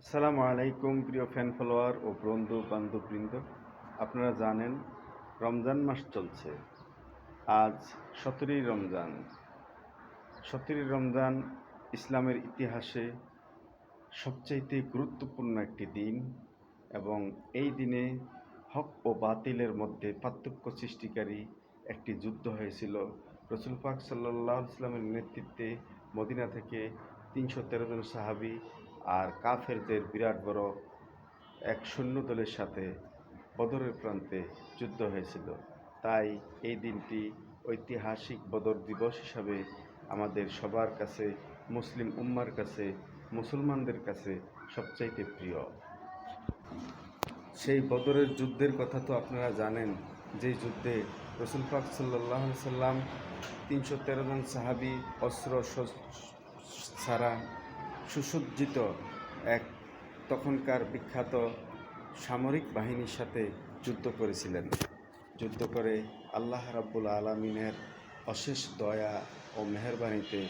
আসসালামু আলাইকুম প্রিয় ফ্যান ফলোয়ার ও বন্ধু বান্ধববৃন্দ। আপনারা জানেন রমজান মাস চলছে। আজ 17ই রমজান। 17ই রমজান ইসলামের ইতিহাসে সবচাইতে গুরুত্বপূর্ণ একটি দিন এবং এই দিনে হক ও বাতিলের মধ্যে পার্থক্য সৃষ্টিকারী একটি যুদ্ধ হয়েছিল। রসুল পাক সাল্লাল্লাহু আলাইহি ওয়াসাল্লামের নেতৃত্বে মদিনা থেকে 313 জন সাহাবী আর কাফেরদের বিরাট বড় এক সৈন্যদলের সাথে বদরের প্রান্তে যুদ্ধ হয়েছিল। তাই এই দিনটি ঐতিহাসিক বদর দিবস হিসাবে আমাদের সবার কাছে, মুসলিম উম্মার কাছে, মুসলমানদের কাছে সবচাইতে প্রিয়। সেই বদরের যুদ্ধের কথা তো আপনারা জানেন, যেই যুদ্ধে রসুল পাক সাল্লাল্লাহু আলাইহি সাল্লাম 313 জন সাহাবী অস্ত্র ছাড়া সুসজ্জিত এক তখনকার বিখ্যাত সামরিক বাহিনীর সাথে যুদ্ধ করেছিলেন। যুদ্ধ করে আল্লাহ রাব্বুল আলামিনের অশেষ দয়া ও মেহেরবানিতে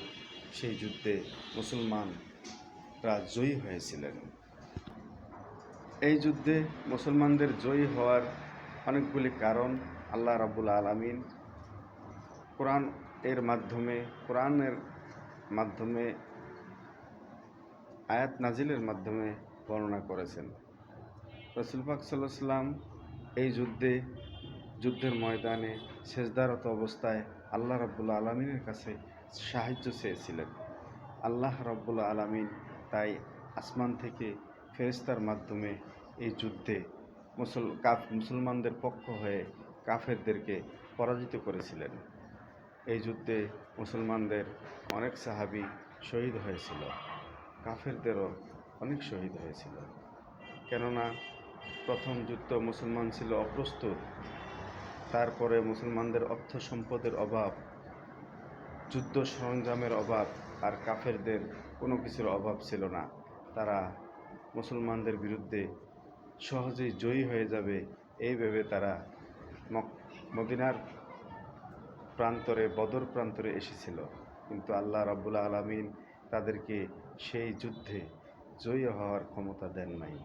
সেই যুদ্ধে মুসলমানরা জয়ী হয়েছিলেন। এই যুদ্ধে মুসলমানদের জয়ী হওয়ার অনেকগুলি কারণ আল্লাহ রাব্বুল আলামিন কোরআনের মাধ্যমে আয়াত নাজিলের মাধ্যমে বর্ণনা করেছেন। রাসূল পাক সাল্লাল্লাহু আলাইহি ওয়াসাল্লাম এই যুদ্ধের ময়দানে সেজদারত অবস্থায় আল্লাহ রাব্বুল আলামিনের কাছে সাহায্য চেয়েছিলেন। আল্লাহ রাব্বুল আলামিন তাই আসমান থেকে ফেরেশতার মাধ্যমে এই যুদ্ধে মুসলমানদের পক্ষ হয়ে কাফেরদেরকে পরাজিত করেছিলেন। এই যুদ্ধে মুসলমানদের অনেক সাহাবী শহীদ হয়েছিল, কাফেরদেরও অনেক শহীদ হয়েছিল। কেননা প্রথম যুদ্ধ মুসলমান ছিল অপ্রস্তুত, তারপরে মুসলমানদের অর্থ সম্পদের অভাব, যুদ্ধ সরঞ্জামের অভাব, আর কাফেরদের কোনো কিছুর অভাব ছিল না। তারা মুসলমানদের বিরুদ্ধে সহজেই জয়ী হয়ে যাবে এই ভেবে তারা মদিনার প্রান্তরে, বদর প্রান্তরে এসেছিল। কিন্তু আল্লাহ রাব্বুল আলামিন তাদেরকে সেই যুদ্ধে জয়ী হওয়ার ক্ষমতা দেন নাই।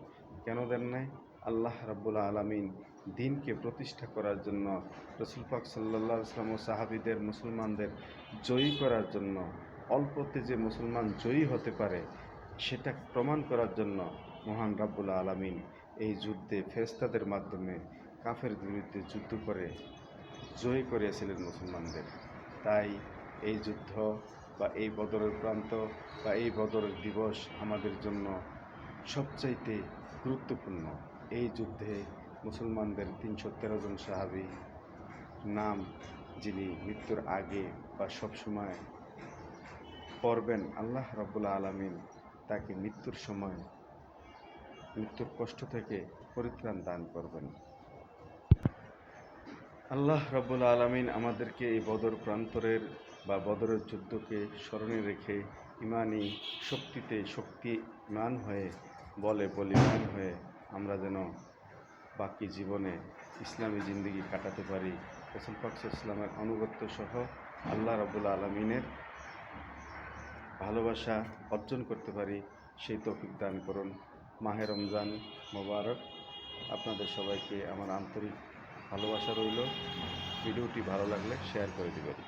কেন দেন নাই? আল্লাহ রাব্বুল আলামিন দ্বীনকে প্রতিষ্ঠা করার জন্য, রাসূল পাক সাল্লাল্লাহু আলাইহি ওয়াসাল্লাম ও সাহাবীদের, মুসলমানদের জয়ী করার জন্য, অল্পতে যে মুসলমান জয়ী হতে পারে সেটা প্রমাণ করার জন্য মহান রাব্বুল আলামিন এই যুদ্ধে ফেরেশতাদের মাধ্যমে কাফেরদের বিরুদ্ধে যুদ্ধ করে জয়ী করিয়েছিলেন মুসলমানদের। তাই এই যুদ্ধ বা এই বদরের প্রান্ত বা এই বদরের দিবস আমাদের জন্য সবচাইতে গুরুত্বপূর্ণ। এই যুদ্ধে মুসলমানদের 313 জন সাহাবী নাম, যিনি মৃত্যুর আগে বা সবসময় পড়বেন, আল্লাহ রাব্বুল আলামিন তাকে মৃত্যুর সময় মৃত্যুর কষ্ট থেকে পরিত্রাণ দান করবেন। আল্লাহ রাব্বুল আলামিন আমাদেরকে এই বদর প্রান্তরের বা বদরের যুদ্ধকে স্মরণে রেখে ইমানি শক্তিতে শক্তিমান হয়ে, বলিয়ান হয়ে আমরা যেন বাকি জীবনে ইসলামী জিন্দেগি কাটাতে পারি, রাসূল পাক সাল্লাল্লাহু আলাইহি ওয়াসাল্লামের আনুগত্য সহ আল্লাহ রাব্বুল আলামিনের ভালোবাসা অর্জন করতে পারি, সেই তৌফিক দান করুন। মাহে রমজান মোবারক। আপনাদের সবাইকে আমার আন্তরিক ভালোবাসা রইল। ভিডিওটি ভালো লাগলে শেয়ার করে দিবেন।